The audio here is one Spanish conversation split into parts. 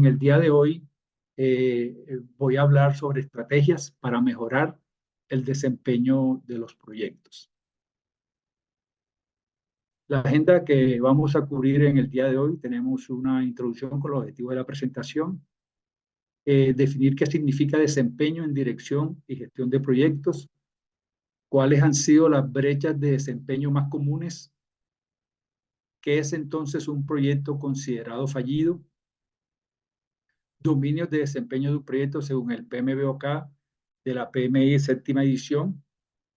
En el día de hoy voy a hablar sobre estrategias para mejorar el desempeño de los proyectos. La agenda que vamos a cubrir en el día de hoy, tenemos una introducción con los objetivos de la presentación, definir qué significa desempeño en dirección y gestión de proyectos, cuáles han sido las brechas de desempeño más comunes, qué es entonces un proyecto considerado fallido, dominios de desempeño de un proyecto según el PMBOK de la PMI séptima edición,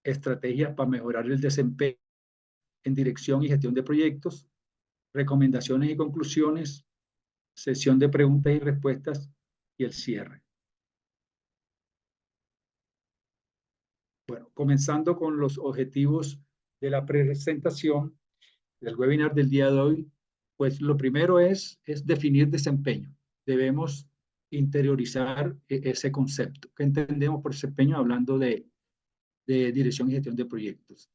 estrategias para mejorar el desempeño en dirección y gestión de proyectos, recomendaciones y conclusiones, sesión de preguntas y respuestas y el cierre. Bueno, comenzando con los objetivos de la presentación del webinar del día de hoy, pues lo primero es definir desempeño. Debemos interiorizar ese concepto. ¿Qué entendemos por desempeño? Hablando de dirección y gestión de proyectos.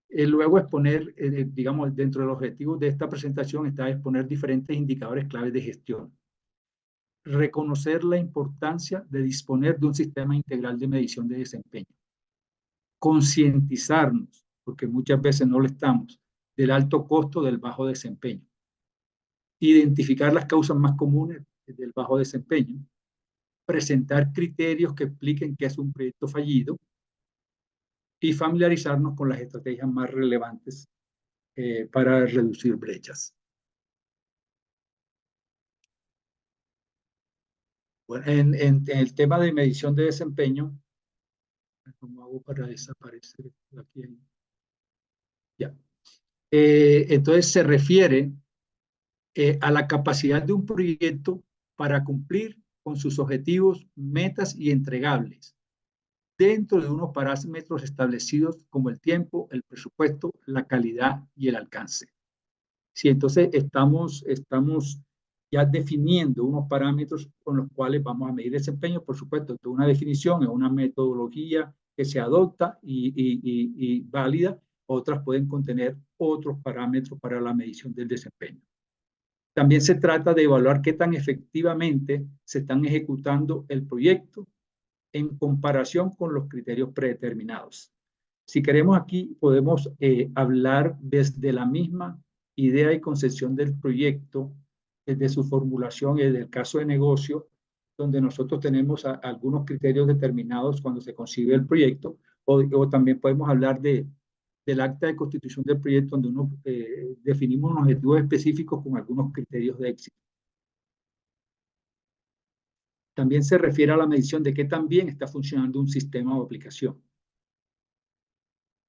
Luego exponer, digamos, dentro de los objetivos de esta presentación está exponer diferentes indicadores claves de gestión. Reconocer la importancia de disponer de un sistema integral de medición de desempeño. Concientizarnos, porque muchas veces no lo estamos, del alto costo del bajo desempeño. Identificar las causas más comunes del bajo desempeño. Presentar criterios que expliquen qué es un proyecto fallido y familiarizarnos con las estrategias más relevantes para reducir brechas. Bueno, en el tema de medición de desempeño, ¿cómo hago para desaparecer aquí? Ya. Entonces se refiere a la capacidad de un proyecto para cumplir con sus objetivos, metas y entregables dentro de unos parámetros establecidos como el tiempo, el presupuesto, la calidad y el alcance. Sí, entonces estamos ya definiendo unos parámetros con los cuales vamos a medir desempeño. Por supuesto, esto es una definición, es una metodología que se adopta y válida. Otras pueden contener otros parámetros para la medición del desempeño. También se trata de evaluar qué tan efectivamente se están ejecutando el proyecto en comparación con los criterios predeterminados. Si queremos aquí, podemos hablar desde la misma idea y concepción del proyecto, desde su formulación y desde el caso de negocio, donde nosotros tenemos algunos criterios determinados cuando se concibe el proyecto, o también podemos hablar del acta de constitución del proyecto, donde definimos unos objetivos específicos con algunos criterios de éxito. También se refiere a la medición de qué tan bien está funcionando un sistema o aplicación.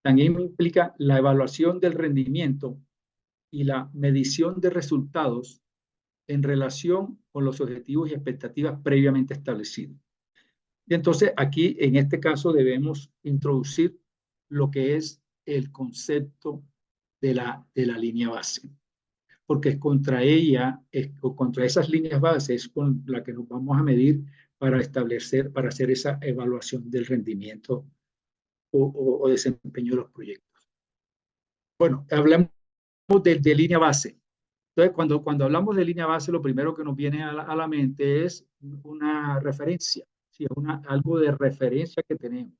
También implica la evaluación del rendimiento y la medición de resultados en relación con los objetivos y expectativas previamente establecidos. Y entonces aquí, en este caso, debemos introducir lo que es el concepto de la línea base, porque contra ella, contra esas líneas base es con la que nos vamos a medir para establecer, para hacer esa evaluación del rendimiento o desempeño de los proyectos. Bueno, hablemos de línea base. Entonces, cuando hablamos de línea base, lo primero que nos viene a la mente es una referencia, ¿sí? Algo de referencia que tenemos.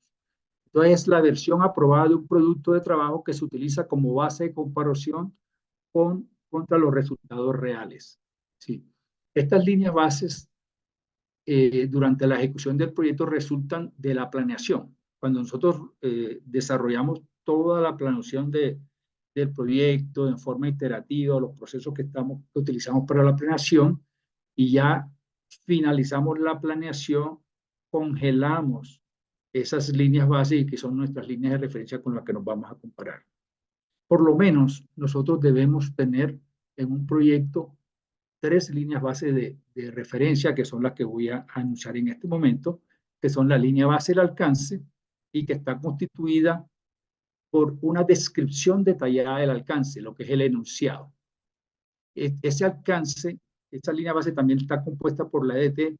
Entonces, es la versión aprobada de un producto de trabajo que se utiliza como base de comparación contra los resultados reales. ¿Sí? Estas líneas bases, durante la ejecución del proyecto, resultan de la planeación. Cuando nosotros desarrollamos toda la planeación del proyecto en forma iterativa, los procesos que utilizamos para la planeación, y ya finalizamos la planeación, congelamos esas líneas básicas que son nuestras líneas de referencia con las que nos vamos a comparar. Por lo menos nosotros debemos tener en un proyecto 3 líneas base de referencia, que son las que voy a anunciar en este momento, que son la línea base del alcance y que está constituida por una descripción detallada del alcance, lo que es el enunciado. Ese alcance, esa línea base también está compuesta por la EDT,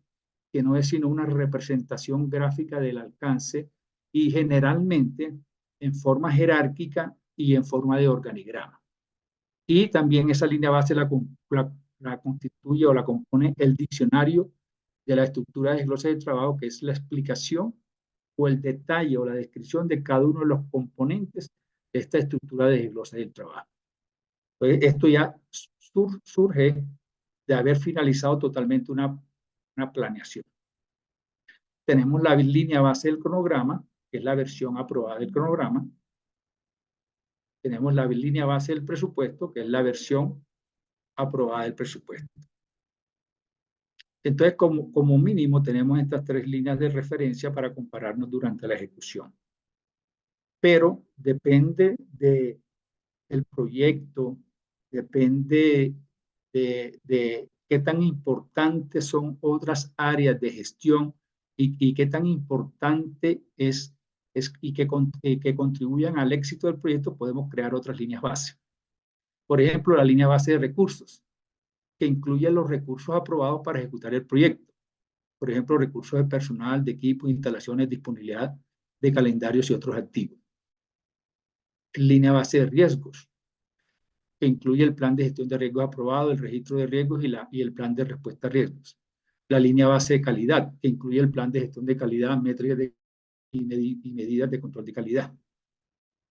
que no es sino una representación gráfica del alcance y generalmente en forma jerárquica y en forma de organigrama. Y también esa línea base la la constituye o la compone el diccionario de la estructura de desglose de trabajo, que es la explicación o el detalle o la descripción de cada uno de los componentes de esta estructura de desglose del trabajo. Entonces, esto ya surge de haber finalizado totalmente una planeación. Tenemos la línea base del cronograma, que es la versión aprobada del cronograma. Tenemos la línea base del presupuesto, que es la versión aprobada del presupuesto. Entonces, como mínimo, tenemos estas tres líneas de referencia para compararnos durante la ejecución. Pero depende del proyecto, depende de qué tan importantes son otras áreas de gestión y qué tan importante es y que contribuyan al éxito del proyecto, podemos crear otras líneas base. Por ejemplo, la línea base de recursos, que incluye los recursos aprobados para ejecutar el proyecto. Por ejemplo, recursos de personal, de equipo, instalaciones, disponibilidad de calendarios y otros activos. Línea base de riesgos, que incluye el plan de gestión de riesgos aprobado, el registro de riesgos y el plan de respuesta a riesgos. La línea base de calidad, que incluye el plan de gestión de calidad, métricas y medidas de control de calidad.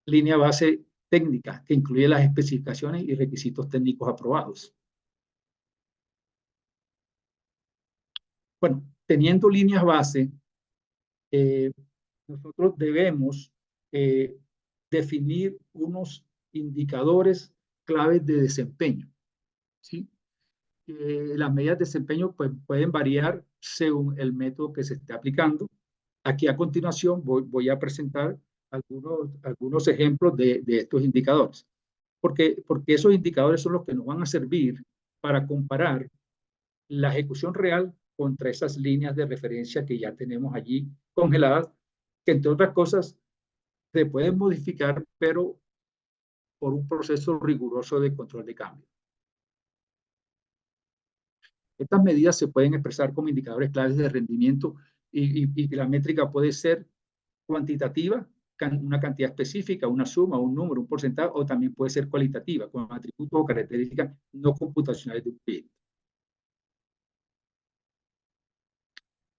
Línea base técnica, que incluye las especificaciones y requisitos técnicos aprobados. Bueno, teniendo líneas base, nosotros debemos definir unos indicadores claves de desempeño, ¿sí? Las medidas de desempeño pues, pueden variar según el método que se esté aplicando. Aquí a continuación voy a presentar algunos ejemplos de estos indicadores, porque esos indicadores son los que nos van a servir para comparar la ejecución real contra esas líneas de referencia que ya tenemos allí congeladas, que entre otras cosas se pueden modificar, pero por un proceso riguroso de control de cambio. Estas medidas se pueden expresar como indicadores claves de rendimiento y la métrica puede ser cuantitativa, una cantidad específica, una suma, un número, un porcentaje, o también puede ser cualitativa, con atributos o características no computacionales de un proyecto.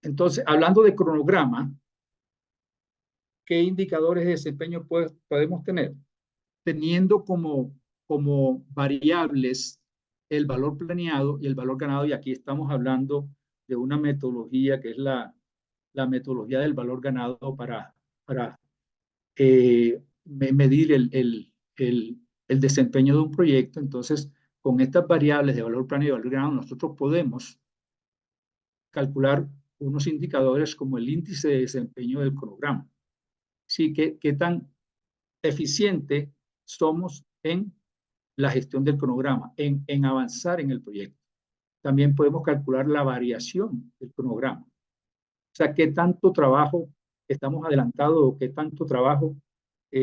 Entonces, hablando de cronograma, ¿qué indicadores de desempeño podemos tener? Teniendo como variables el valor planeado y el valor ganado, y aquí estamos hablando de una metodología que es la metodología del valor ganado para medir el desempeño de un proyecto. Entonces, con estas variables de valor planeado y valor ganado, nosotros podemos calcular unos indicadores como el índice de desempeño del cronograma. Sí, qué tan eficiente somos en la gestión del cronograma, en avanzar en el proyecto. También podemos calcular la variación del cronograma. O sea, qué tanto trabajo estamos adelantados o qué tanto trabajo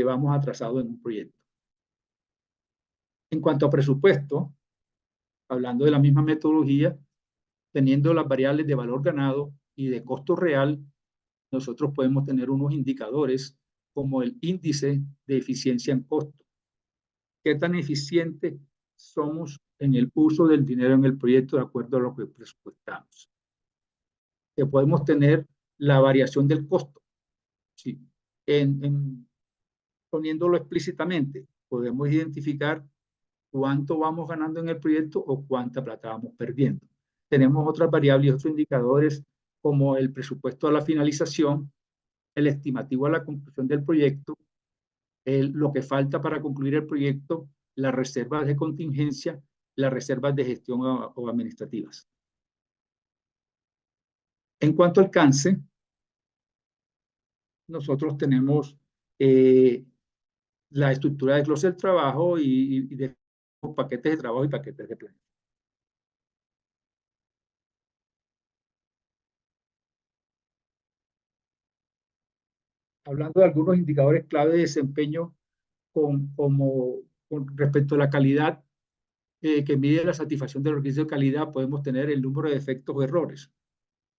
vamos atrasados en un proyecto. En cuanto a presupuesto, hablando de la misma metodología, teniendo las variables de valor ganado y de costo real, nosotros podemos tener unos indicadores como el índice de eficiencia en costo. ¿Qué tan eficiente somos en el uso del dinero en el proyecto de acuerdo a lo que presupuestamos? Que podemos tener la variación del costo. Sí. Poniéndolo explícitamente, podemos identificar cuánto vamos ganando en el proyecto o cuánta plata vamos perdiendo. Tenemos otras variables y otros indicadores como el presupuesto a la finalización, el estimativo a la conclusión del proyecto, lo que falta para concluir el proyecto, las reservas de contingencia, las reservas de gestión o administrativas. En cuanto al alcance, nosotros tenemos la estructura de desglose del trabajo y de paquetes de trabajo y paquetes de plan. Hablando de algunos indicadores clave de desempeño con respecto a la calidad, que mide la satisfacción de los requisitos de calidad, podemos tener el número de defectos o errores.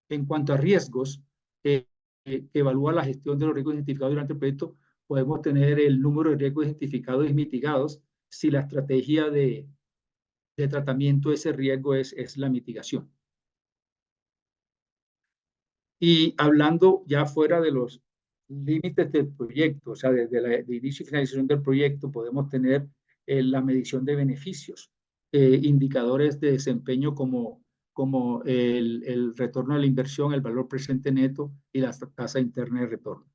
En cuanto a riesgos, que evalúa la gestión de los riesgos identificados durante el proyecto, podemos tener el número de riesgos identificados y mitigados si la estrategia de de tratamiento de ese riesgo es la mitigación. Y hablando ya fuera de los límites del proyecto, o sea, desde de inicio y finalización del proyecto, podemos tener la medición de beneficios, indicadores de desempeño como el retorno de la inversión, el valor presente neto y la tasa interna de retorno.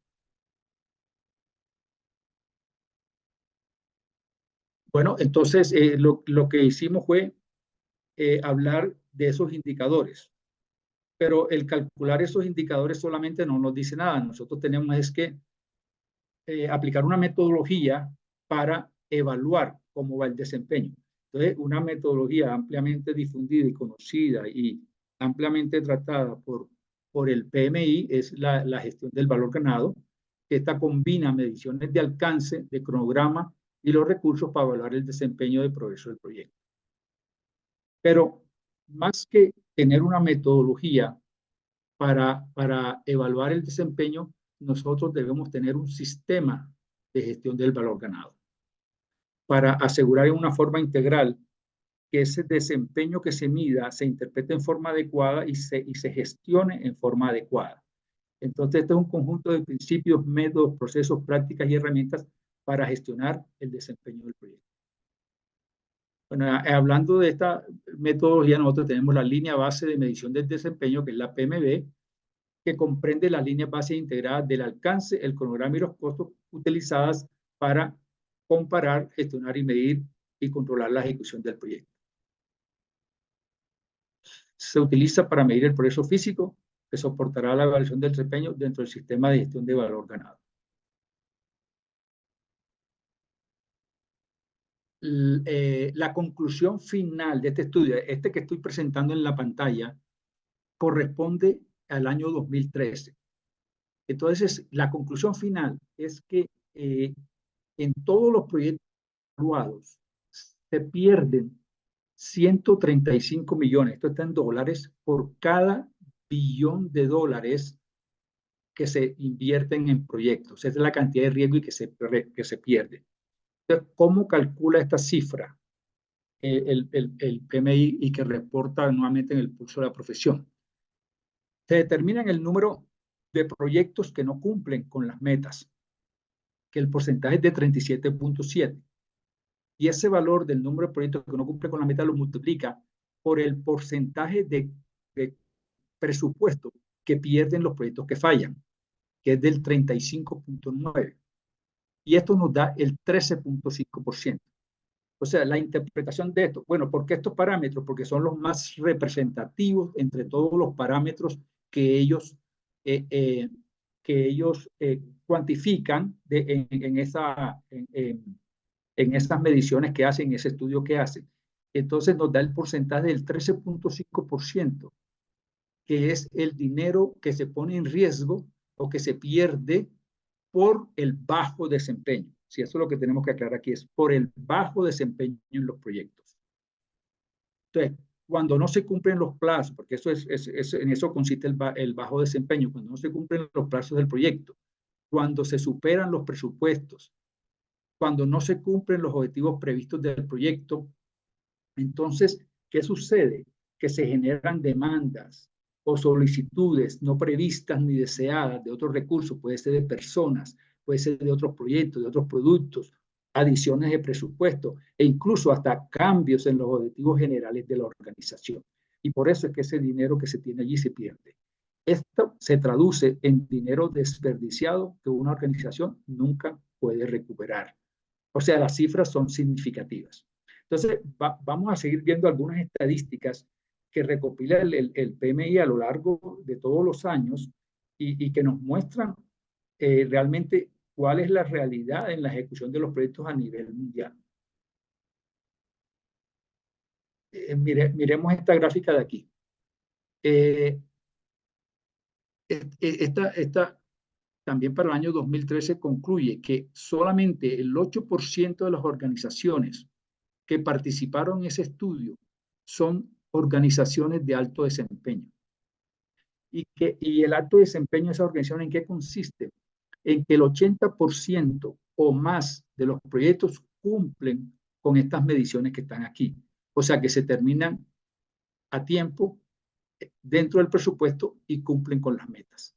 Bueno, entonces lo que hicimos fue hablar de esos indicadores, pero el calcular esos indicadores solamente no nos dice nada. Nosotros tenemos es que aplicar una metodología para evaluar cómo va el desempeño. Entonces, una metodología ampliamente difundida y conocida y ampliamente tratada por el PMI es la gestión del valor ganado, que esta combina mediciones de alcance, de cronograma y los recursos para evaluar el desempeño de progreso del proyecto. Pero más que tener una metodología para evaluar el desempeño, nosotros debemos tener un sistema de gestión del valor ganado para asegurar en una forma integral que ese desempeño que se mida se interprete en forma adecuada y se gestione en forma adecuada. Entonces, este es un conjunto de principios, métodos, procesos, prácticas y herramientas para gestionar el desempeño del proyecto. Bueno, hablando de esta metodología, nosotros tenemos la línea base de medición del desempeño, que es la PMB, que comprende las líneas bases integradas del alcance, el cronograma y los costos utilizadas para comparar, gestionar y medir y controlar la ejecución del proyecto. Se utiliza para medir el progreso físico que soportará la evaluación del desempeño dentro del sistema de gestión de valor ganado. La conclusión final de este estudio, este que estoy presentando en la pantalla, corresponde al año 2013. Entonces, la conclusión final es que en todos los proyectos evaluados se pierden 135 millones, esto está en dólares, por cada billón de dólares que se invierten en proyectos. Esa es la cantidad de riesgo y que se pierde. Entonces, ¿cómo calcula esta cifra el PMI y que reporta nuevamente en el pulso de la profesión? Se determina el número de proyectos que no cumplen con las metas, que el porcentaje es de 37.7. Y ese valor del número de proyectos que no cumple con la meta lo multiplica por el porcentaje de presupuesto que pierden los proyectos que fallan, que es del 35.9. Y esto nos da el 13.5%. O sea, la interpretación de esto, bueno, ¿por qué estos parámetros? Porque son los más representativos entre todos los parámetros que ellos, cuantifican en esas mediciones que hacen, en ese estudio que hacen. Entonces nos da el porcentaje del 13.5%, que es el dinero que se pone en riesgo o que se pierde por el bajo desempeño. Si eso es lo que tenemos que aclarar aquí, es por el bajo desempeño en los proyectos. Entonces, cuando no se cumplen los plazos, porque eso en eso consiste el bajo desempeño, cuando no se cumplen los plazos del proyecto, cuando se superan los presupuestos, cuando no se cumplen los objetivos previstos del proyecto, entonces, ¿qué sucede? Que se generan demandas o solicitudes no previstas ni deseadas de otros recursos, puede ser de personas, puede ser de otros proyectos, de otros productos, adiciones de presupuesto e incluso hasta cambios en los objetivos generales de la organización. Y por eso es que ese dinero que se tiene allí se pierde. Esto se traduce en dinero desperdiciado que una organización nunca puede recuperar. O sea, las cifras son significativas. Entonces, vamos a seguir viendo algunas estadísticas que recopila el PMI a lo largo de todos los años y que nos muestran realmente cuál es la realidad en la ejecución de los proyectos a nivel mundial. Miremos esta gráfica de aquí. Esta también para el año 2013 concluye que solamente el 8% de las organizaciones que participaron en ese estudio son organizaciones de alto desempeño. Y el alto desempeño de esa organización, ¿en qué consiste? En que el 80% o más de los proyectos cumplen con estas mediciones que están aquí. O sea que se terminan a tiempo dentro del presupuesto y cumplen con las metas.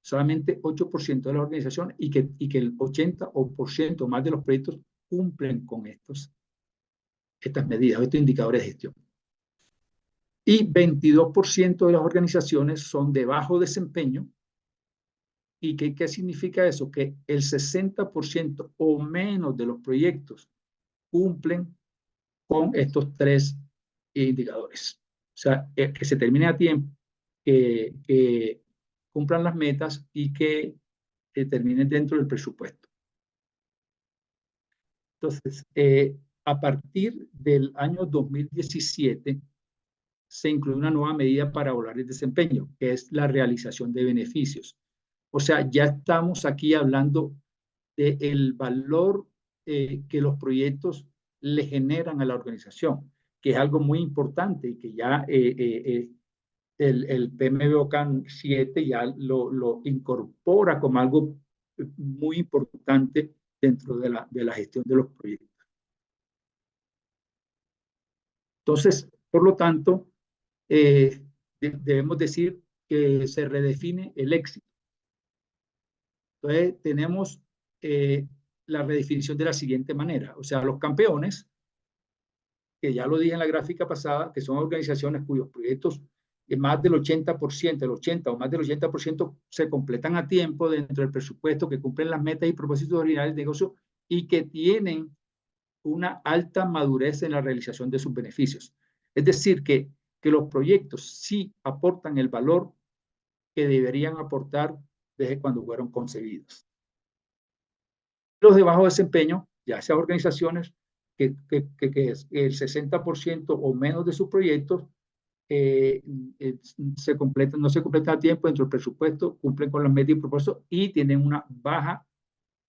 Solamente 8% de la organización y que el 80% más de los proyectos cumplen con estas medidas, estos indicadores de gestión. Y 22% de las organizaciones son de bajo desempeño. ¿Y qué significa eso? Que el 60% o menos de los proyectos cumplen con estos tres indicadores. O sea, que se termine a tiempo, que cumplan las metas y que terminen dentro del presupuesto. Entonces, a partir del año 2017, se incluye una nueva medida para evaluar el desempeño, que es la realización de beneficios. O sea, ya estamos aquí hablando del valor que los proyectos le generan a la organización, que es algo muy importante y que ya el PMBOK 7 ya lo incorpora como algo muy importante dentro de la gestión de los proyectos. Entonces, por lo tanto, debemos decir que se redefine el éxito. Entonces, tenemos la redefinición de la siguiente manera. O sea, los campeones, que ya lo dije en la gráfica pasada, que son organizaciones cuyos proyectos más del 80%, el 80 o más del 80% se completan a tiempo dentro del presupuesto, que cumplen las metas y propósitos originales de negocio y que tienen una alta madurez en la realización de sus beneficios. Es decir, que los proyectos sí aportan el valor que deberían aportar desde cuando fueron concebidos. Los de bajo desempeño, ya sea organizaciones que el 60% o menos de sus proyectos no se completan a tiempo dentro del presupuesto, cumplen con las metas y propósitos y tienen una baja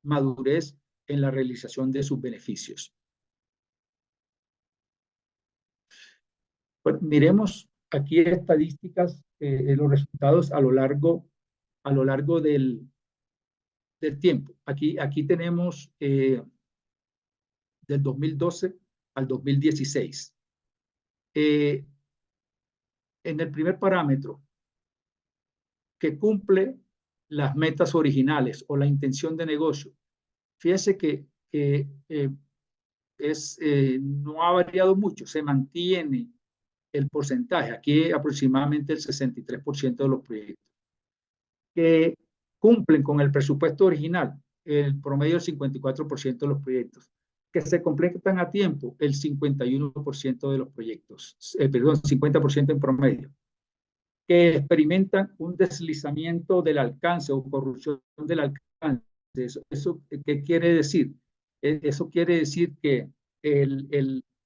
madurez en la realización de sus beneficios. Bueno, miremos aquí estadísticas, los resultados a lo largo del tiempo. Aquí tenemos del 2012 al 2016. En el primer parámetro, que cumple las metas originales o la intención de negocio, fíjese que no ha variado mucho, se mantiene el porcentaje, aquí aproximadamente el 63% de los proyectos que cumplen con el presupuesto original, el promedio del 54% de los proyectos, que se completan a tiempo, el 51% de los proyectos, perdón, 50% en promedio, que experimentan un deslizamiento del alcance o corrupción del alcance. ¿Eso qué quiere decir? Eso quiere decir que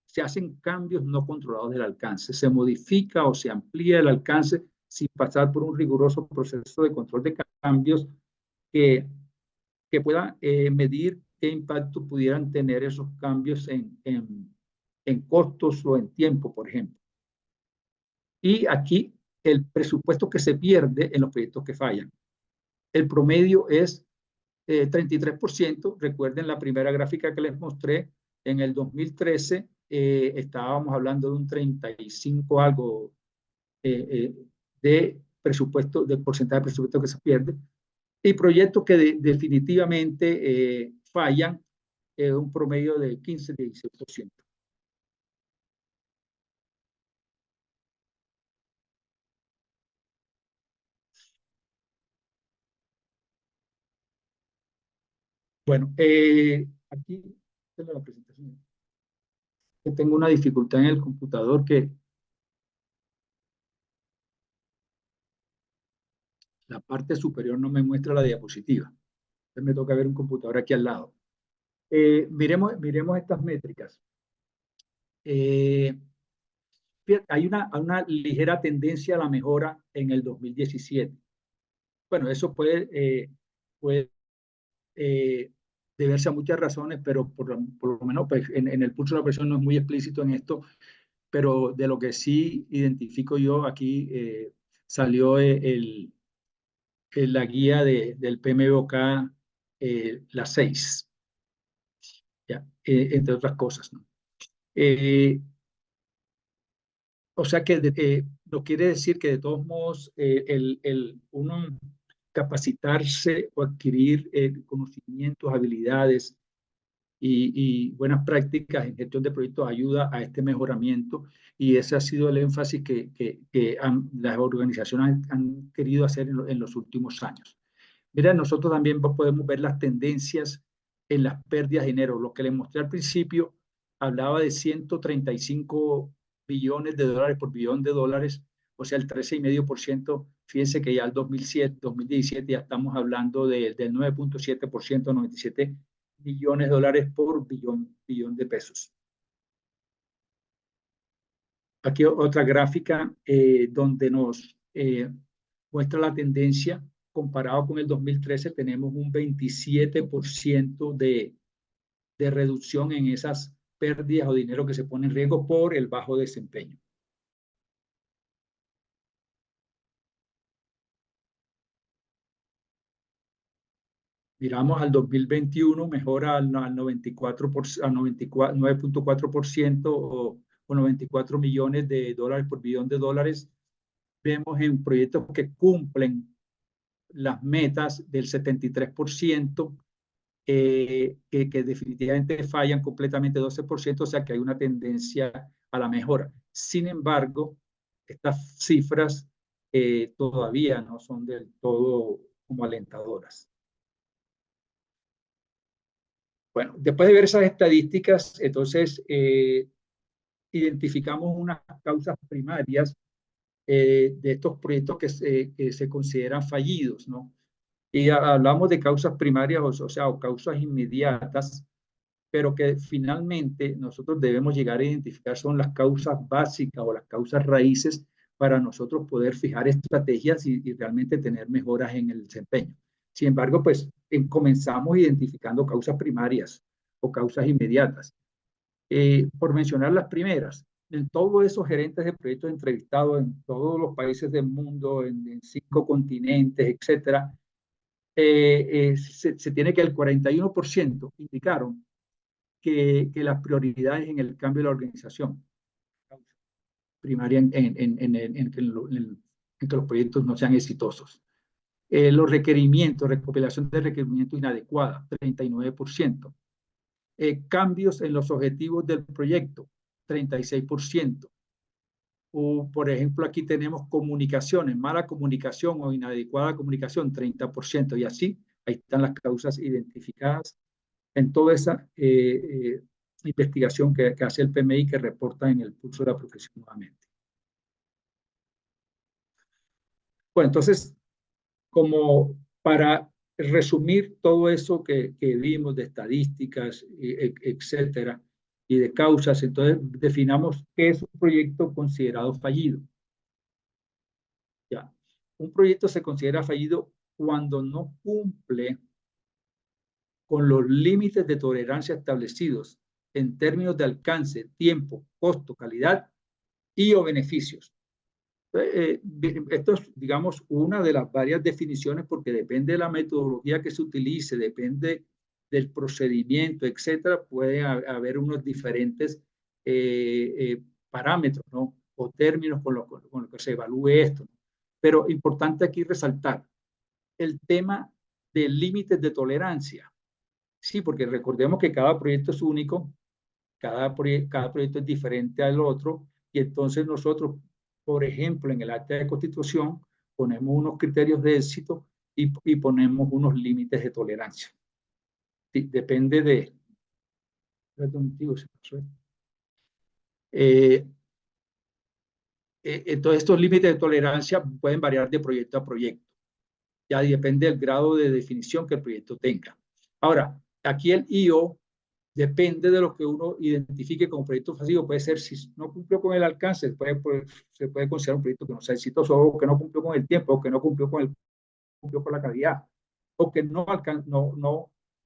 se hacen cambios no controlados del alcance, se modifica o se amplía el alcance sin pasar por un riguroso proceso de control de cambios que pueda medir qué impacto pudieran tener esos cambios en costos o en tiempo, por ejemplo. Y aquí el presupuesto que se pierde en los proyectos que fallan. El promedio es 33%. Recuerden la primera gráfica que les mostré, en el 2013 estábamos hablando de un 35 algo de presupuesto, del porcentaje de presupuesto que se pierde, y proyectos que definitivamente fallan, un promedio de 15-16%. Bueno, aquí tengo la presentación. Tengo una dificultad en el computador que la parte superior no me muestra la diapositiva. Entonces me toca ver un computador aquí al lado. Miremos estas métricas. Hay una ligera tendencia a la mejora en el 2017. Bueno, eso puede deberse a muchas razones, pero por lo menos pues, en el pulso de la presión no es muy explícito en esto, pero de lo que sí identifico yo aquí salió la guía del PMBOK, la 6, ¿ya? Entre otras cosas, ¿no? O sea que no quiere decir que de todos modos uno capacitarse o adquirir conocimientos, habilidades y buenas prácticas en gestión de proyectos ayuda a este mejoramiento, y ese ha sido el énfasis que las organizaciones han querido hacer en los últimos años. Mira, nosotros también podemos ver las tendencias en las pérdidas de dinero. Lo que les mostré al principio hablaba de 135 billones de dólares por billón de dólares, o sea, el 13,5%. Fíjense que ya el 2017 ya estamos hablando del 9,7%, 97 millones de dólares por billón de pesos. Aquí otra gráfica donde nos muestra la tendencia. Comparado con el 2013, tenemos un 27% de reducción en esas pérdidas o dinero que se pone en riesgo por el bajo desempeño. Miramos al 2021, mejora al 9,4% o 94 millones de dólares por billón de dólares. Vemos en proyectos que cumplen las metas del 73%, que definitivamente fallan completamente 12%, o sea que hay una tendencia a la mejora. Sin embargo, estas cifras todavía no son del todo como alentadoras. Bueno, después de ver esas estadísticas, entonces identificamos unas causas primarias de estos proyectos que se consideran fallidos, ¿no? Y hablamos de causas primarias, o sea, o causas inmediatas, pero que finalmente nosotros debemos llegar a identificar son las causas básicas o las causas raíces para nosotros poder fijar estrategias y realmente tener mejoras en el desempeño. Sin embargo, pues comenzamos identificando causas primarias o causas inmediatas. Por mencionar las primeras, en todos esos gerentes de proyectos entrevistados en todos los países del mundo, en 5 continentes, etcétera, se tiene que el 41% indicaron que las prioridades en el cambio de la organización primaria en que los proyectos no sean exitosos. Los requerimientos, recopilación de requerimientos inadecuada, 39%. Cambios en los objetivos del proyecto, 36%. O, por ejemplo, aquí tenemos comunicaciones, mala comunicación o inadecuada comunicación, 30%. Y así, ahí están las causas identificadas en toda esa investigación que hace el PMI, que reporta en el pulso de la profesión nuevamente. Bueno, entonces, como para resumir todo eso que vimos de estadísticas, etcétera, y de causas, entonces definamos qué es un proyecto considerado fallido. Ya. Un proyecto se considera fallido cuando no cumple con los límites de tolerancia establecidos en términos de alcance, tiempo, costo, calidad y o beneficios. Esto es, digamos, una de las varias definiciones, porque depende de la metodología que se utilice, depende del procedimiento, etcétera, puede haber unos diferentes parámetros, ¿no? O términos con lo que se evalúe esto. Pero importante aquí resaltar el tema de límites de tolerancia. Sí, porque recordemos que cada proyecto es único, cada proyecto es diferente al otro, y entonces nosotros, por ejemplo, en el acta de constitución, ponemos unos criterios de éxito y ponemos unos límites de tolerancia. Sí, depende de... entonces, estos límites de tolerancia pueden variar de proyecto a proyecto. Ya depende del grado de definición que el proyecto tenga. Ahora, aquí el IO depende de lo que uno identifique como proyecto fallido. Puede ser, si no cumplió con el alcance, se puede considerar un proyecto que no sea exitoso, o que no cumplió con el tiempo, o que no cumplió con la calidad, o que no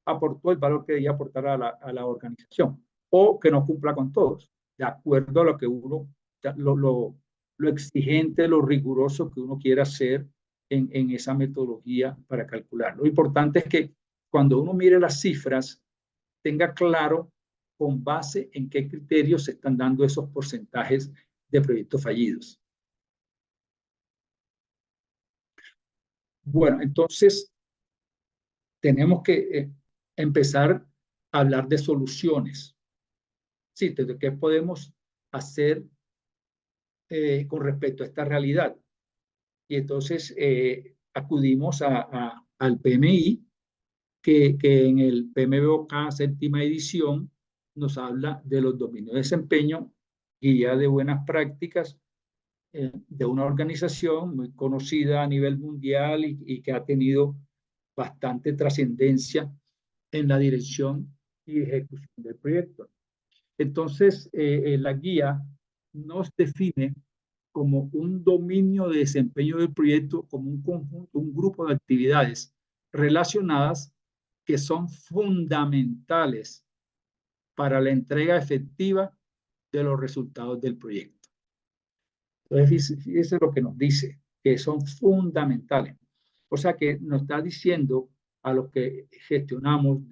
aportó el valor que debía aportar a la organización, o que no cumpla con todos, de acuerdo a lo que uno, lo exigente, lo riguroso que uno quiera hacer en esa metodología para calcular. Lo importante es que cuando uno mire las cifras, tenga claro con base en qué criterios se están dando esos porcentajes de proyectos fallidos. Bueno, entonces tenemos que empezar a hablar de soluciones. Sí, de qué podemos hacer con respecto a esta realidad. Y entonces acudimos al PMI, que en el PMBOK séptima edición nos habla de los dominios de desempeño, guía de buenas prácticas de una organización muy conocida a nivel mundial y que ha tenido bastante trascendencia en la dirección y ejecución del proyecto. Entonces, la guía nos define como un dominio de desempeño del proyecto, como un conjunto, un grupo de actividades relacionadas que son fundamentales para la entrega efectiva de los resultados del proyecto. Entonces, fíjese lo que nos dice, que son fundamentales. O sea que nos está diciendo a los que gestionamos,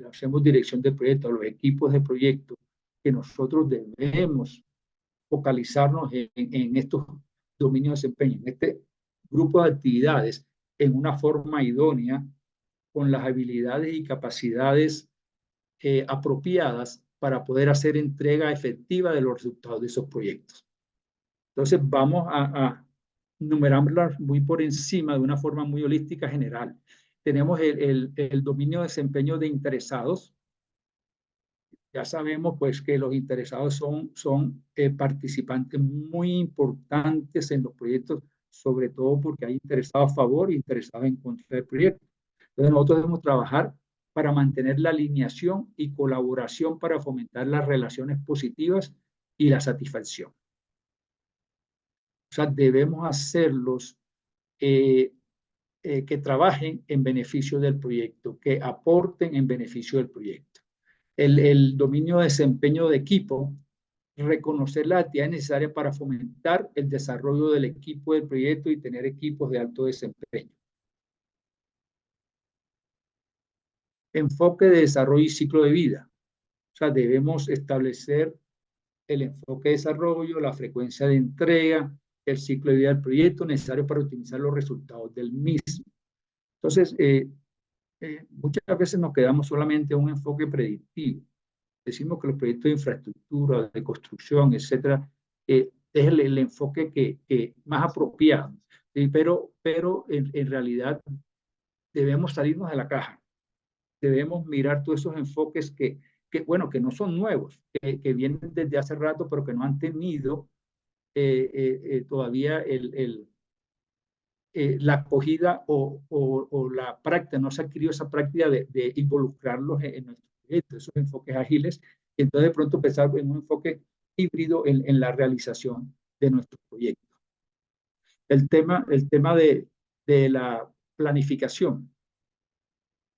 hacemos dirección de proyecto, a los equipos de proyecto, que nosotros debemos focalizarnos en estos dominios de desempeño, en este grupo de actividades, en una forma idónea, con las habilidades y capacidades apropiadas para poder hacer entrega efectiva de los resultados de esos proyectos. Entonces vamos a numerarlas muy por encima de una forma muy holística general. Tenemos el dominio de desempeño de interesados. Ya sabemos pues que los interesados son participantes muy importantes en los proyectos, sobre todo porque hay interesados a favor e interesados en contra del proyecto. Entonces nosotros debemos trabajar para mantener la alineación y colaboración para fomentar las relaciones positivas y la satisfacción. O sea, debemos hacerlos que trabajen en beneficio del proyecto, que aporten en beneficio del proyecto. El dominio de desempeño de equipo, reconocer las actividades necesarias para fomentar el desarrollo del equipo del proyecto y tener equipos de alto desempeño. Enfoque de desarrollo y ciclo de vida. O sea, debemos establecer el enfoque de desarrollo, la frecuencia de entrega, el ciclo de vida del proyecto necesario para optimizar los resultados del mismo. Entonces, muchas veces nos quedamos solamente en un enfoque predictivo. Decimos que los proyectos de infraestructura, de construcción, etcétera, es el enfoque que más apropiado. ¿Sí? Pero en realidad debemos salirnos de la caja. Debemos mirar todos esos enfoques bueno, que no son nuevos, que vienen desde hace rato, pero que no han tenido todavía la acogida o la práctica, no se ha adquirido esa práctica de involucrarlos en nuestros proyectos, esos enfoques ágiles, y entonces de pronto pensar en un enfoque híbrido en la realización de nuestros proyectos. El tema de la planificación,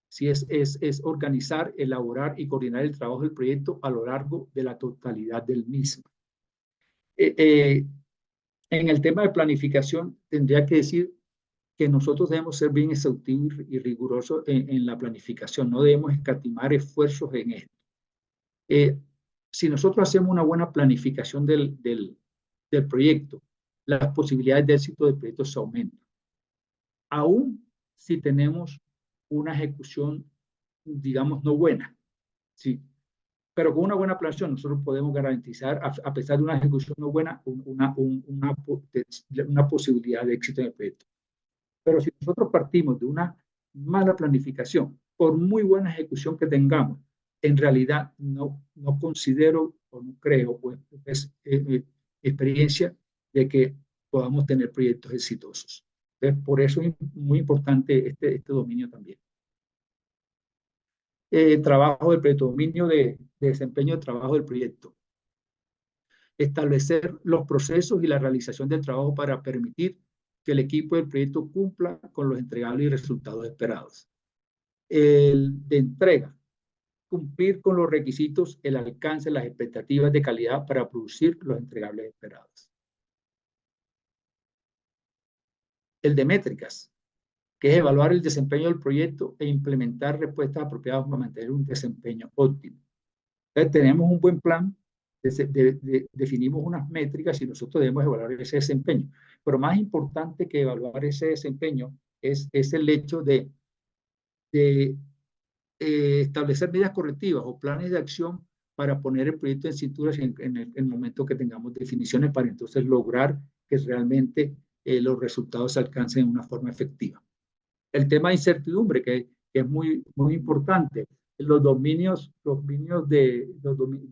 si es organizar, elaborar y coordinar el trabajo del proyecto a lo largo de la totalidad del mismo. En el tema de planificación, tendría que decir que nosotros debemos ser bien exhaustivos y rigurosos en la planificación, no debemos escatimar esfuerzos en esto. Si nosotros hacemos una buena planificación del proyecto, las posibilidades de éxito del proyecto se aumentan. Aún si tenemos una ejecución, digamos, no buena, ¿sí? Pero con una buena planeación nosotros podemos garantizar, a pesar de una ejecución no buena, una posibilidad de éxito en el proyecto. Pero si nosotros partimos de una mala planificación, por muy buena ejecución que tengamos, en realidad no considero o no creo, pues es experiencia de que podamos tener proyectos exitosos. Entonces, por eso es muy importante este dominio también. Trabajo del proyecto, dominio de desempeño de trabajo del proyecto. Establecer los procesos y la realización del trabajo para permitir que el equipo del proyecto cumpla con los entregables y resultados esperados. El de entrega, cumplir con los requisitos, el alcance, las expectativas de calidad para producir los entregables esperados. El de métricas, que es evaluar el desempeño del proyecto e implementar respuestas apropiadas para mantener un desempeño óptimo. Entonces, tenemos un buen plan, definimos unas métricas y nosotros debemos evaluar ese desempeño. Pero más importante que evaluar ese desempeño es el hecho de establecer medidas correctivas o planes de acción para poner el proyecto en cintura en el momento que tengamos definiciones para entonces lograr que realmente los resultados se alcancen de una forma efectiva. El tema de incertidumbre, que es muy importante. Los dominios de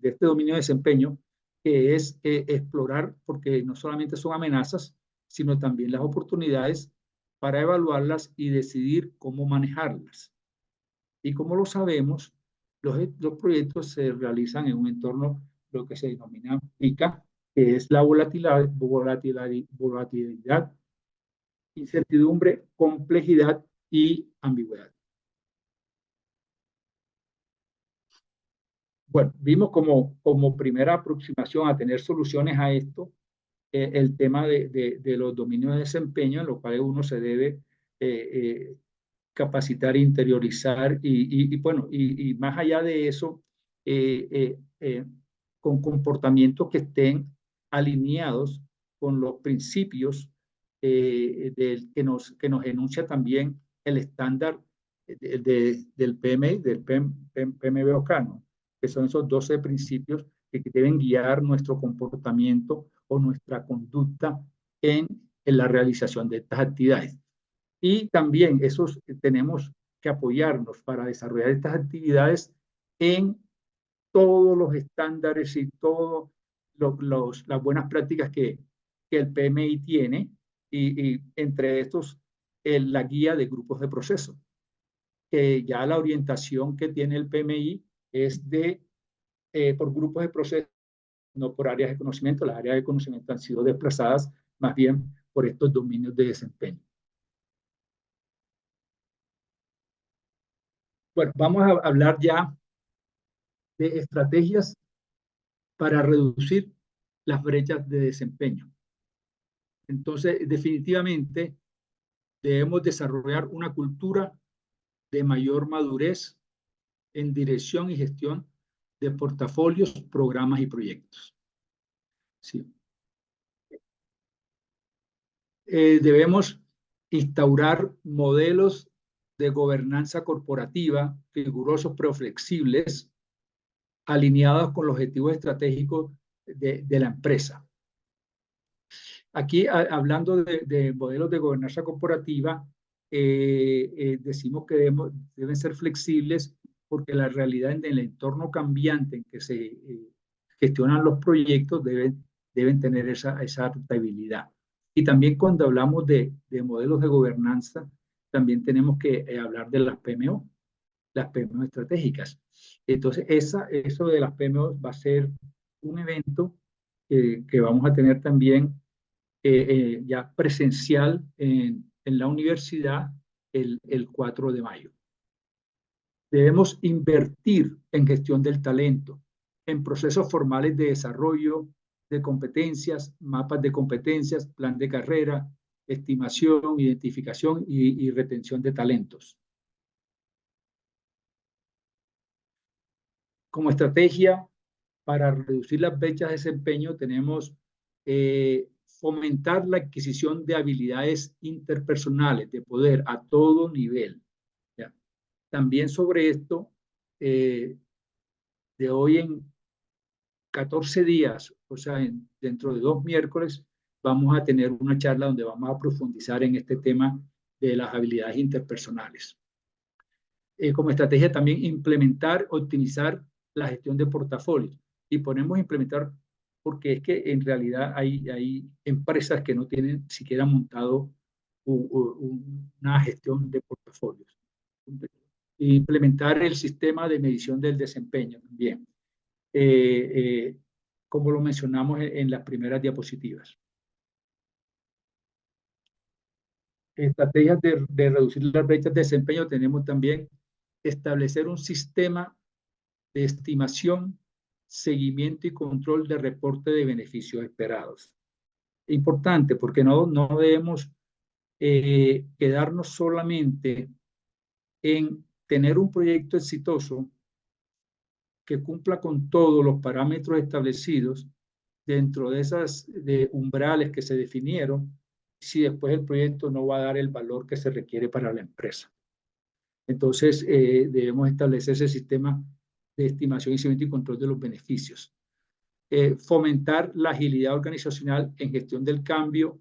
este dominio de desempeño, que es explorar, porque no solamente son amenazas, sino también las oportunidades para evaluarlas y decidir cómo manejarlas. Y como lo sabemos, los proyectos se realizan en un entorno, lo que se denomina PICA, que es la volatilidad, incertidumbre, complejidad y ambigüedad. Bueno, vimos como primera aproximación a tener soluciones a esto el tema de los dominios de desempeño, en los cuales uno se debe capacitar, interiorizar bueno, y más allá de eso, eh, eh, eh, con comportamientos que estén alineados con los principios que nos enuncia también el estándar del PMI, del PMBOK, ¿no? Que son esos 12 principios que deben guiar nuestro comportamiento o nuestra conducta en la realización de estas actividades. Y también esos tenemos que apoyarnos para desarrollar estas actividades en todos los estándares y todas las buenas prácticas que el PMI tiene, y entre estos la guía de grupos de proceso, que ya la orientación que tiene el PMI es por grupos de proceso, no por áreas de conocimiento. Las áreas de conocimiento han sido desplazadas más bien por estos dominios de desempeño. Bueno, vamos a hablar ya de estrategias para reducir las brechas de desempeño. Entonces, definitivamente debemos desarrollar una cultura de mayor madurez en dirección y gestión de portafolios, programas y proyectos. Sí. Debemos instaurar modelos de gobernanza corporativa rigurosos pero flexibles, alineados con los objetivos estratégicos de la empresa. Aquí, hablando de modelos de gobernanza corporativa, decimos que deben ser flexibles porque la realidad en el entorno cambiante en que se gestionan los proyectos deben tener esa adaptabilidad. Y también cuando hablamos de modelos de gobernanza, también tenemos que hablar de las PMO estratégicas. Entonces, eso de las PMO va a ser un evento que vamos a tener también ya presencial en la universidad el 4 de mayo. Debemos invertir en gestión del talento, en procesos formales de desarrollo de competencias, mapas de competencias, plan de carrera, estimación, identificación y retención de talentos. Como estrategia para reducir las brechas de desempeño, tenemos fomentar la adquisición de habilidades interpersonales, de poder a todo nivel. ¿Ya? También sobre esto, de hoy en 14 días, o sea, dentro de 2 miércoles, vamos a tener una charla donde vamos a profundizar en este tema de las habilidades interpersonales. Como estrategia también implementar, optimizar la gestión de portafolios. Y ponemos implementar porque es que en realidad hay empresas que no tienen siquiera montado una gestión de portafolios. Implementar el sistema de medición del desempeño también, como lo mencionamos en las primeras diapositivas. Estrategias de reducir las brechas de desempeño, tenemos también establecer un sistema de estimación, seguimiento y control de reporte de beneficios esperados. Importante, porque no debemos quedarnos solamente en tener un proyecto exitoso que cumpla con todos los parámetros establecidos dentro de esas umbrales que se definieron, si después el proyecto no va a dar el valor que se requiere para la empresa. Entonces, debemos establecer ese sistema de estimación y seguimiento y control de los beneficios. Fomentar la agilidad organizacional en gestión del cambio,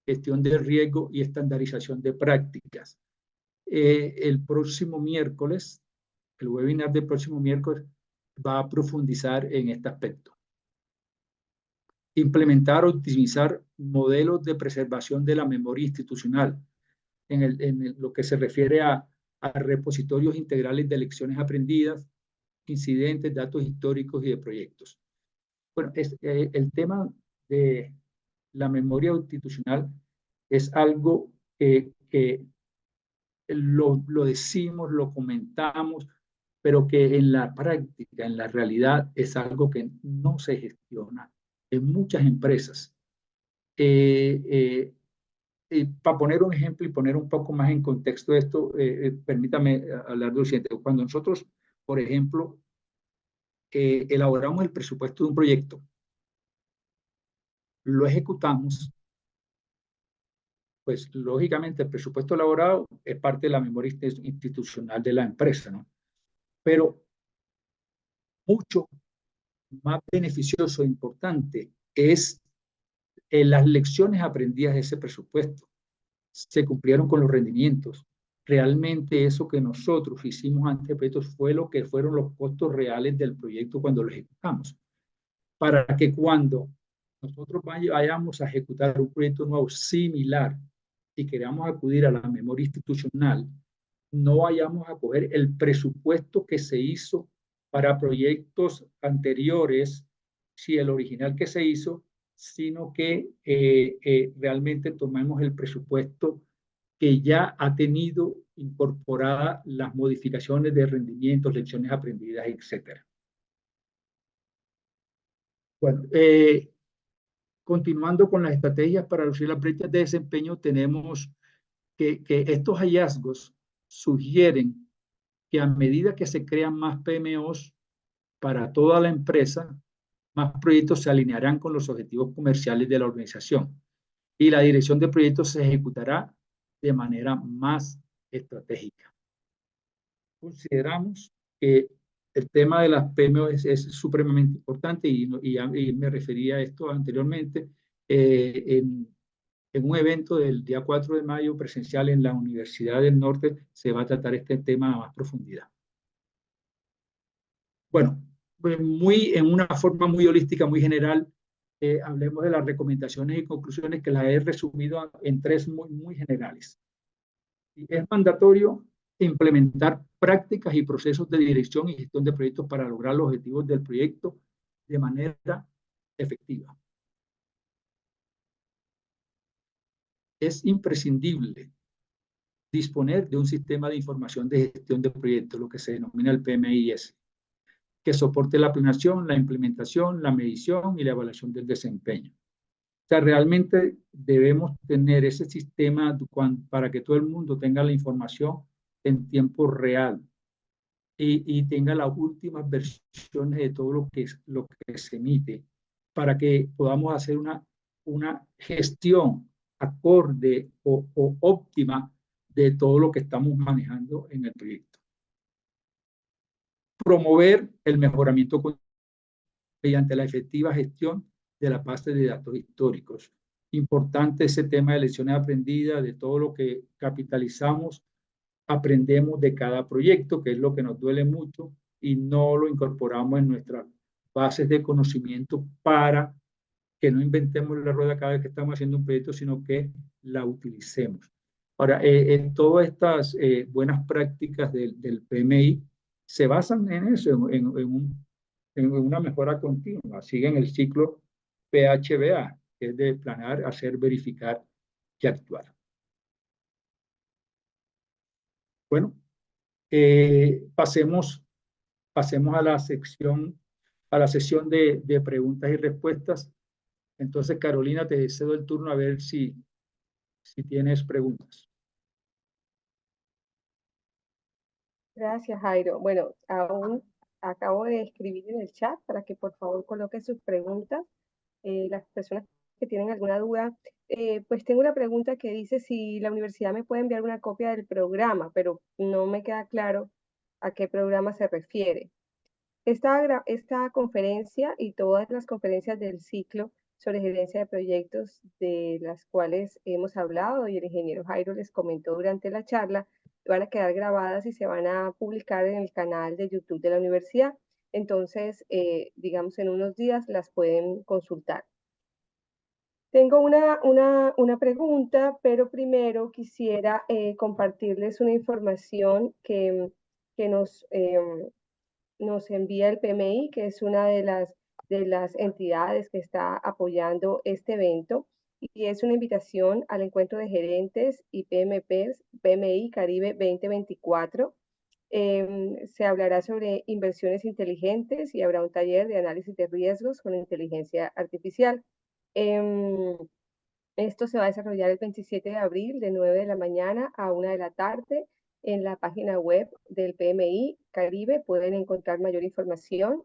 gestión de riesgo y estandarización de prácticas. El próximo miércoles, el webinar del próximo miércoles va a profundizar en este aspecto. Implementar o optimizar modelos de preservación de la memoria institucional en lo que se refiere a repositorios integrales de lecciones aprendidas, incidentes, datos históricos y de proyectos. Bueno, el tema de la memoria institucional es algo que lo decimos, lo comentamos, pero que en la práctica, en la realidad, es algo que no se gestiona en muchas empresas. Para poner un ejemplo y poner un poco más en contexto esto, permítame hablar de lo siguiente. Cuando nosotros, por ejemplo, elaboramos el presupuesto de un proyecto, lo ejecutamos, pues lógicamente el presupuesto elaborado es parte de la memoria institucional de la empresa, ¿no? Pero mucho más beneficioso e importante es las lecciones aprendidas de ese presupuesto. Se cumplieron con los rendimientos. Realmente eso que nosotros hicimos ante el proyecto fue lo que fueron los costos reales del proyecto cuando lo ejecutamos. Para que cuando nosotros vayamos a ejecutar un proyecto nuevo similar y queramos acudir a la memoria institucional, no vayamos a coger el presupuesto que se hizo para proyectos anteriores, si el original que se hizo, sino que realmente tomemos el presupuesto que ya ha tenido incorporadas las modificaciones de rendimientos, lecciones aprendidas, etc. Bueno, continuando con las estrategias para reducir las brechas de desempeño, tenemos que estos hallazgos sugieren que a medida que se crean más PMOs para toda la empresa, más proyectos se alinearán con los objetivos comerciales de la organización y la dirección de proyectos se ejecutará de manera más estratégica. Consideramos que el tema de las PMO es supremamente importante y me refería a esto anteriormente en un evento del día 4 de mayo presencial en la Universidad del Norte se va a tratar este tema a más profundidad. Bueno, pues en una forma muy holística, muy general, hablemos de las recomendaciones y conclusiones que las he resumido en tres muy generales. Es mandatorio implementar prácticas y procesos de dirección y gestión de proyectos para lograr los objetivos del proyecto de manera efectiva. Es imprescindible disponer de un sistema de información de gestión de proyectos, lo que se denomina el PMIS, que soporte la planeación, la implementación, la medición y la evaluación del desempeño. O sea, realmente debemos tener ese sistema para que todo el mundo tenga la información en tiempo real y tenga las últimas versiones de todo lo que se emite para que podamos hacer una gestión acorde o óptima de todo lo que estamos manejando en el proyecto. Promover el mejoramiento mediante la efectiva gestión de la base de datos históricos. Importante ese tema de lecciones aprendidas, de todo lo que capitalizamos, aprendemos de cada proyecto, que es lo que nos duele mucho, y no lo incorporamos en nuestras bases de conocimiento para que no inventemos la rueda cada vez que estamos haciendo un proyecto, sino que la utilicemos. Ahora, en todas estas buenas prácticas del PMI se basan en eso, en una mejora continua. Siguen el ciclo PHBA, que es de planear, hacer, verificar y actuar. Bueno, pasemos a la sesión de preguntas y respuestas. Entonces, Carolina, te cedo el turno a ver si tienes preguntas. Gracias, Jairo. Bueno, aún acabo de escribir en el chat para que por favor coloquen sus preguntas. Las personas que tienen alguna duda, pues tengo una pregunta que dice si la universidad me puede enviar una copia del programa, pero no me queda claro a qué programa se refiere. Esta conferencia y todas las conferencias del ciclo sobre gerencia de proyectos de las cuales hemos hablado y el ingeniero Jairo les comentó durante la charla, van a quedar grabadas y se van a publicar en el canal de YouTube de la universidad. Entonces, digamos, en unos días las pueden consultar. Tengo una pregunta, pero primero quisiera compartirles una información que nos envía el PMI, que es una de las entidades que está apoyando este evento, y es una invitación al encuentro de gerentes y PMPs, PMI Caribe 2024. Se hablará sobre inversiones inteligentes y habrá un taller de análisis de riesgos con inteligencia artificial. Eh, Esto se va a desarrollar el 27 de abril de 9 de la mañana a 1 de la tarde en la página web del PMI Caribe. Pueden encontrar mayor información.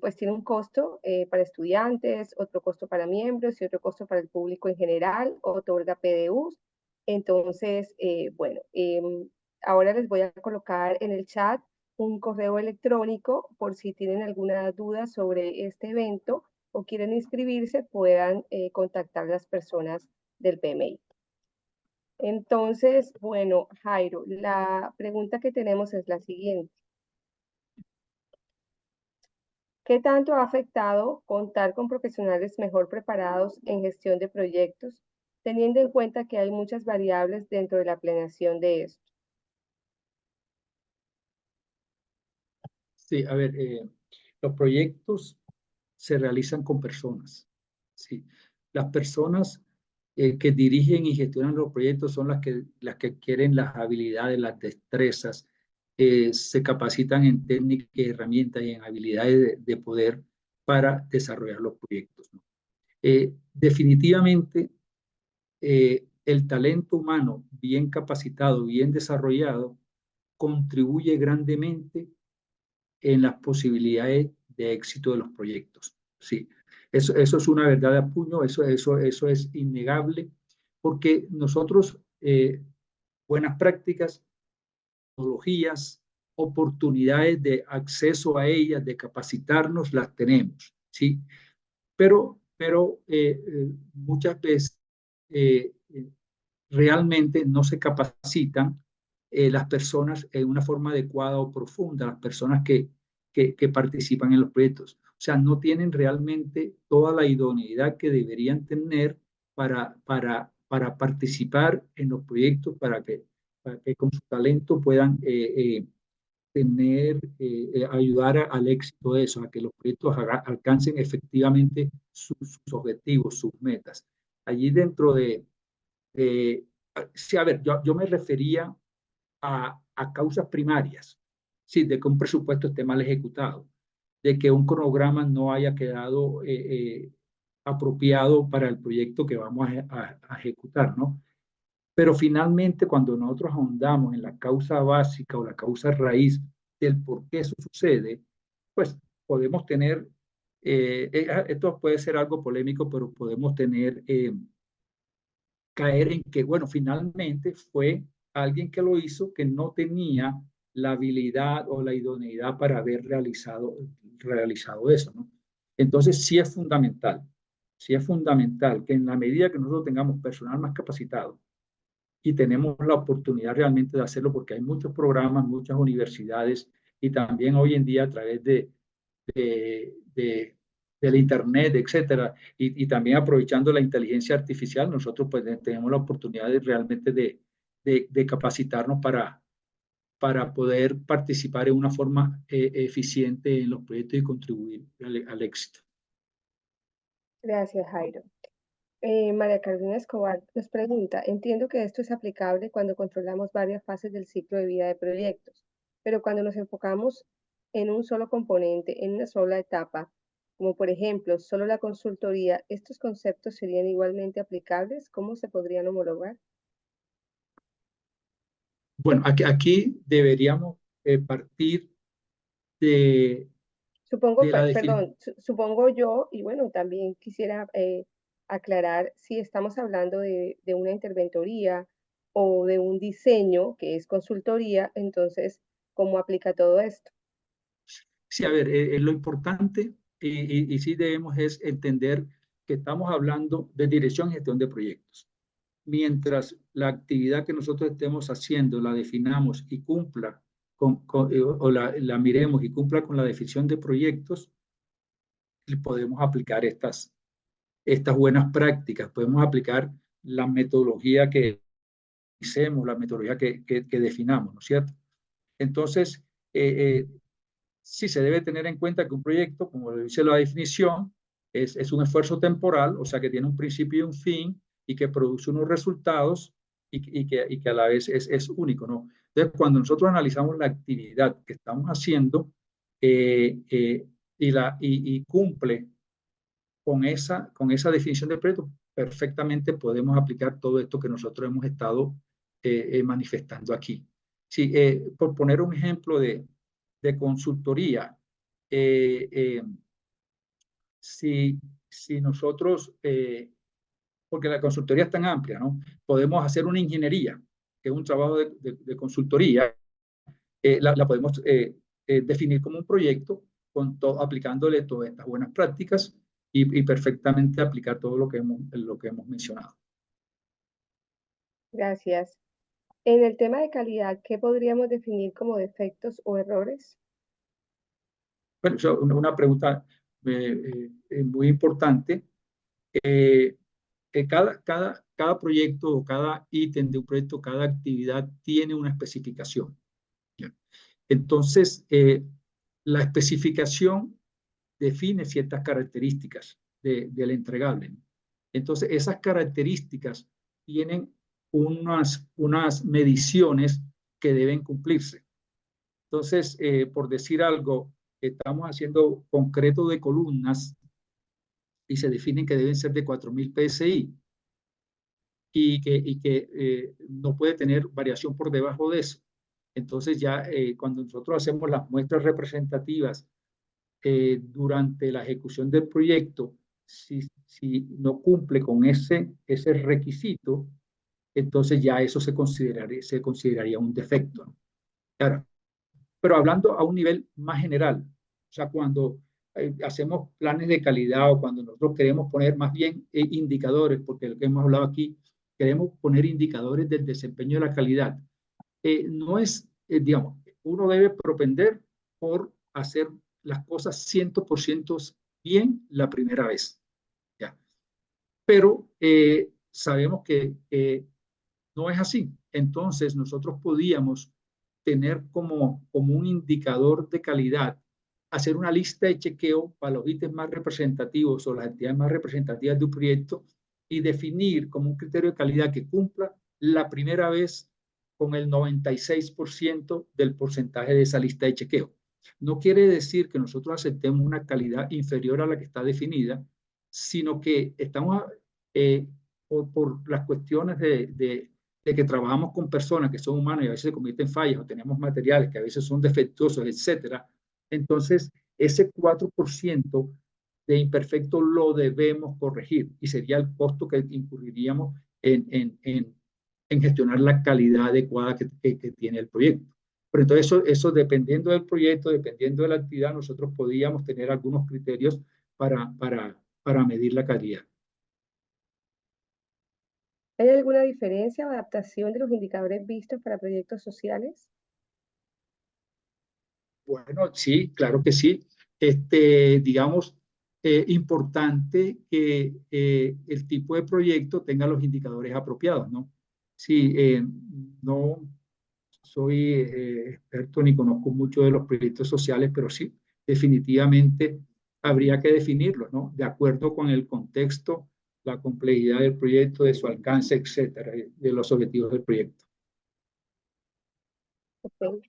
Pues tiene un costo para estudiantes, otro costo para miembros y otro costo para el público en general, otorga PDUs. Entonces, bueno, ahora les voy a colocar en el chat un correo electrónico por si tienen alguna duda sobre este evento o quieren inscribirse, puedan contactar a las personas del PMI. Entonces, bueno, Jairo, la pregunta que tenemos es la siguiente. ¿Qué tanto ha afectado contar con profesionales mejor preparados en gestión de proyectos, teniendo en cuenta que hay muchas variables dentro de la planeación de esto? Sí, a ver, los proyectos se realizan con personas. Sí. Las personas que dirigen y gestionan los proyectos son las que adquieren las habilidades, las destrezas, se capacitan en técnicas, herramientas y en habilidades de poder para desarrollar los proyectos, ¿no? Definitivamente, el talento humano bien capacitado, bien desarrollado, contribuye grandemente en las posibilidades de éxito de los proyectos. Sí, eso es una verdad de puño, eso es innegable, porque nosotros, buenas prácticas, tecnologías, oportunidades de acceso a ellas, de capacitarnos, las tenemos, ¿sí? Pero muchas veces realmente no se capacitan las personas en una forma adecuada o profunda, las personas que participan en los proyectos. O sea, no tienen realmente toda la idoneidad que deberían tener para participar en los proyectos, para que con su talento puedan ayudar al éxito de eso, a que los proyectos alcancen efectivamente sus objetivos, sus metas. Allí dentro de sí, a ver, yo me refería a causas primarias, sí, de que un presupuesto esté mal ejecutado, de que un cronograma no haya quedado apropiado para el proyecto que vamos a ejecutar, ¿no? Pero finalmente, cuando nosotros ahondamos en la causa básica o la causa raíz del por qué eso sucede, pues podemos tener, esto puede ser algo polémico, pero podemos tener caer en que, bueno, finalmente fue alguien que lo hizo que no tenía la habilidad o la idoneidad para haber realizado eso, ¿no? Entonces sí es fundamental que en la medida que nosotros tengamos personal más capacitado y tenemos la oportunidad realmente de hacerlo, porque hay muchos programas, muchas universidades y también hoy en día a través de, de del Internet, etcétera, y también aprovechando la inteligencia artificial, nosotros pues tenemos la oportunidad de realmente de capacitarnos para poder participar en una forma eficiente en los proyectos y contribuir al éxito. Gracias, Jairo. María Carolina Escobar nos pregunta, entiendo que esto es aplicable cuando controlamos varias fases del ciclo de vida de proyectos, pero cuando nos enfocamos en un solo componente, en una sola etapa, como por ejemplo solo la consultoría, ¿estos conceptos serían igualmente aplicables? ¿Cómo se podrían homologar? Bueno, aquí deberíamos partir de, Supongo, de la definición. perdón, supongo yo, y bueno, también quisiera aclarar si estamos hablando de una interventoría o de un diseño que es consultoría, entonces, ¿cómo aplica todo esto? Sí, a ver, lo importante y sí debemos es entender que estamos hablando de dirección y gestión de proyectos. Mientras la actividad que nosotros estemos haciendo la definamos y cumpla o la miremos y cumpla con la definición de proyectos, podemos aplicar estas buenas prácticas, podemos aplicar la metodología que hicimos, la metodología que definamos, ¿no es cierto? Entonces, sí se debe tener en cuenta que un proyecto, como lo dice la definición, es un esfuerzo temporal, o sea que tiene un principio y un fin y que produce unos resultados y que a la vez es único, ¿no? Entonces, cuando nosotros analizamos la actividad que estamos haciendo y cumple con esa definición de proyecto, perfectamente podemos aplicar todo esto que nosotros hemos estado manifestando aquí. Sí, por poner un ejemplo de consultoría, eh, eh, si, si nosotros, porque la consultoría es tan amplia, ¿no? Podemos hacer una ingeniería, que es un trabajo de consultoría, la podemos definir como un proyecto aplicándole todas estas buenas prácticas y perfectamente aplicar todo lo que hemos mencionado. Gracias. En el tema de calidad, ¿qué podríamos definir como defectos o errores? Bueno, eso es una pregunta muy importante. Eh, que cada proyecto o cada ítem de un proyecto, cada actividad tiene una especificación. ¿Ya? Entonces, la especificación define ciertas características del entregable. Entonces, esas características tienen unas mediciones que deben cumplirse. Entonces, por decir algo, estamos haciendo concreto de columnas y se definen que deben ser de 4.000 PSI y que no puede tener variación por debajo de eso. Entonces ya cuando nosotros hacemos las muestras representativas durante la ejecución del proyecto, si no cumple con ese requisito, entonces ya eso se consideraría un defecto, ¿no? Claro, pero hablando a un nivel más general, o sea, cuando hacemos planes de calidad o cuando nosotros queremos poner más bien indicadores, porque lo que hemos hablado aquí, queremos poner indicadores del desempeño de la calidad, no es, digamos, uno debe propender por hacer las cosas 100% bien la primera vez, ¿ya? Pero sabemos que no es así. Entonces, nosotros podíamos tener como un indicador de calidad, hacer una lista de chequeo para los ítems más representativos o las actividades más representativas de un proyecto y definir como un criterio de calidad que cumpla la primera vez con el 96% del porcentaje de esa lista de chequeo. No quiere decir que nosotros aceptemos una calidad inferior a la que está definida, sino que estamos eh, por las cuestiones de que trabajamos con personas que son humanas y a veces se cometen fallas o tenemos materiales que a veces son defectuosos, etcétera. Entonces, ese 4% de imperfecto lo debemos corregir y sería el costo que incurriríamos en gestionar la calidad adecuada que tiene el proyecto. Pero entonces eso dependiendo del proyecto, dependiendo de la actividad, nosotros podíamos tener algunos criterios para medir la calidad. ¿Hay alguna diferencia o adaptación de los indicadores vistos para proyectos sociales? Bueno, sí, claro que sí. Digamos, importante que el tipo de proyecto tenga los indicadores apropiados, ¿no? Sí, no soy experto ni conozco mucho de los proyectos sociales, pero sí, definitivamente habría que definirlos, ¿no? De acuerdo con el contexto, la complejidad del proyecto, de su alcance, etcétera, de los objetivos del proyecto. Ok.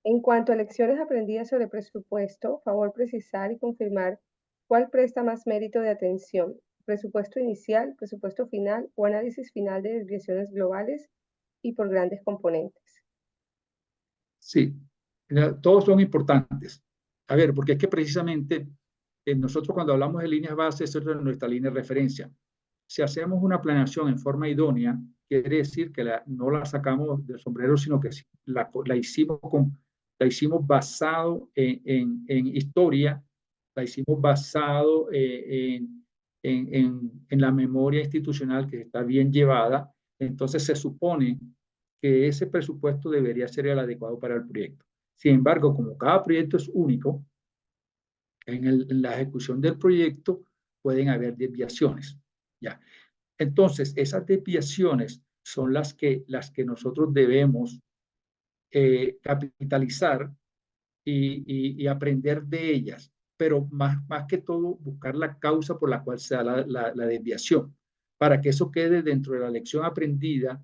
En cuanto a lecciones aprendidas sobre presupuesto, favor precisar y confirmar cuál presta más mérito de atención, presupuesto inicial, presupuesto final o análisis final de desviaciones globales y por grandes componentes. Sí, Todos son importantes. A ver, porque es que precisamente nosotros cuando hablamos de líneas bases, eso es nuestra línea de referencia. Si hacemos una planeación en forma idónea, quiere decir que no la sacamos del sombrero, sino que la hicimos basado en historia, la hicimos basado en la memoria institucional que está bien llevada. Entonces se supone que ese presupuesto debería ser el adecuado para el proyecto. Sin embargo, como cada proyecto es único, en la ejecución del proyecto pueden haber desviaciones. ¿Ya? Entonces, esas desviaciones son las que nosotros debemos capitalizar y aprender de ellas, pero más que todo buscar la causa por la cual se da la desviación, para que eso quede dentro de la lección aprendida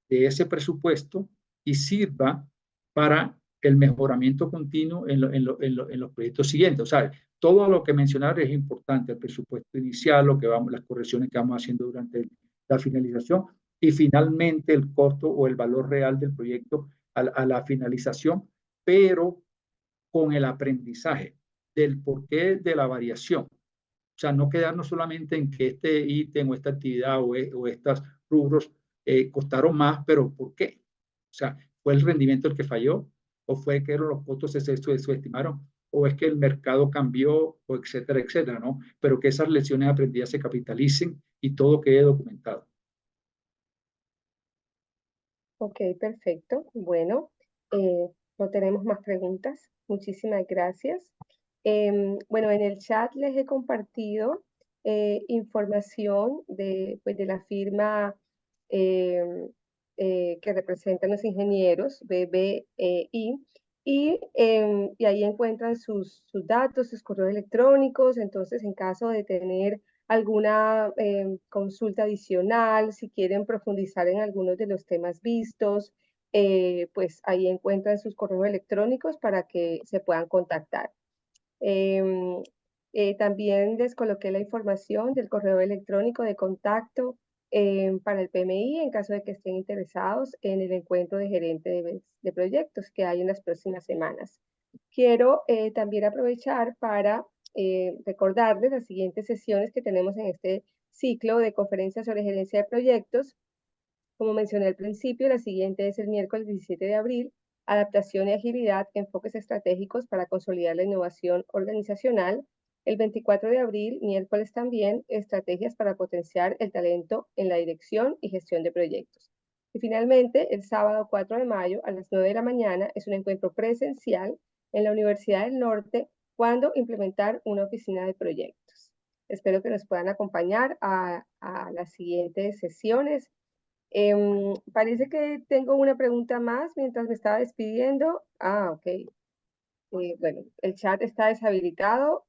de ese presupuesto y sirva para el mejoramiento continuo en los proyectos siguientes. O sea, todo lo que mencionar es importante, el presupuesto inicial, las correcciones que vamos haciendo durante la finalización y finalmente el costo o el valor real del proyecto a la finalización, pero con el aprendizaje del porqué de la variación. O sea, no quedarnos solamente en que este ítem o esta actividad o estos rubros costaron más, pero ¿por qué? O sea, ¿fue el rendimiento el que falló? ¿O fue que los costos se subestimaron? ¿O es que el mercado cambió? O etcétera, etcétera, ¿no? Pero que esas lecciones aprendidas se capitalicen y todo quede documentado. Ok, perfecto. Bueno, no tenemos más preguntas. Muchísimas gracias. Bueno, en el chat les he compartido información pues, de la firma em, que representan los ingenieros, BBI, y ahí encuentran sus datos, sus correos electrónicos. Entonces, en caso de tener alguna consulta adicional, si quieren profundizar en algunos de los temas vistos, pues ahí encuentran sus correos electrónicos para que se puedan contactar. También les coloqué la información del correo electrónico de contacto para el PMI en caso de que estén interesados en el encuentro de gerente de proyectos que hay en las próximas semanas. Quiero también aprovechar para recordarles las siguientes sesiones que tenemos en este ciclo de conferencias sobre gerencia de proyectos. Como mencioné al principio, la siguiente es el miércoles 17 de abril, adaptación y agilidad, enfoques estratégicos para consolidar la innovación organizacional. El 24 de abril, miércoles también, estrategias para potenciar el talento en la dirección y gestión de proyectos. Y finalmente, el sábado 4 de mayo a las 9 de la mañana es un encuentro presencial en la Universidad del Norte cuando implementar una oficina de proyectos. Espero que nos puedan acompañar a las siguientes sesiones. Parece que tengo una pregunta más mientras me estaba despidiendo. Ok. Bueno, el chat está deshabilitado,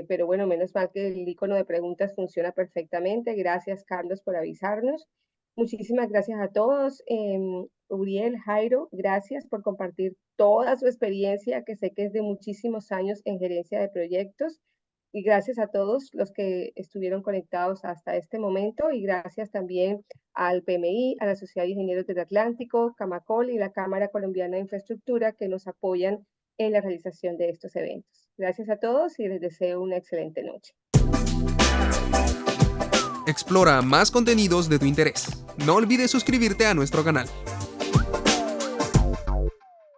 pero bueno, menos mal que el icono de preguntas funciona perfectamente. Gracias, Carlos, por avisarnos. Muchísimas gracias a todos. Uriel, Jairo, gracias por compartir toda su experiencia, que sé que es de muchísimos años en gerencia de proyectos. Y gracias a todos los que estuvieron conectados hasta este momento y gracias también al PMI, a la Sociedad de Ingenieros del Atlántico, Camacol y la Cámara Colombiana de Infraestructura que nos apoyan en la realización de estos eventos. Gracias a todos y les deseo una excelente noche. Explora más contenidos de tu interés. No olvides suscribirte a nuestro canal.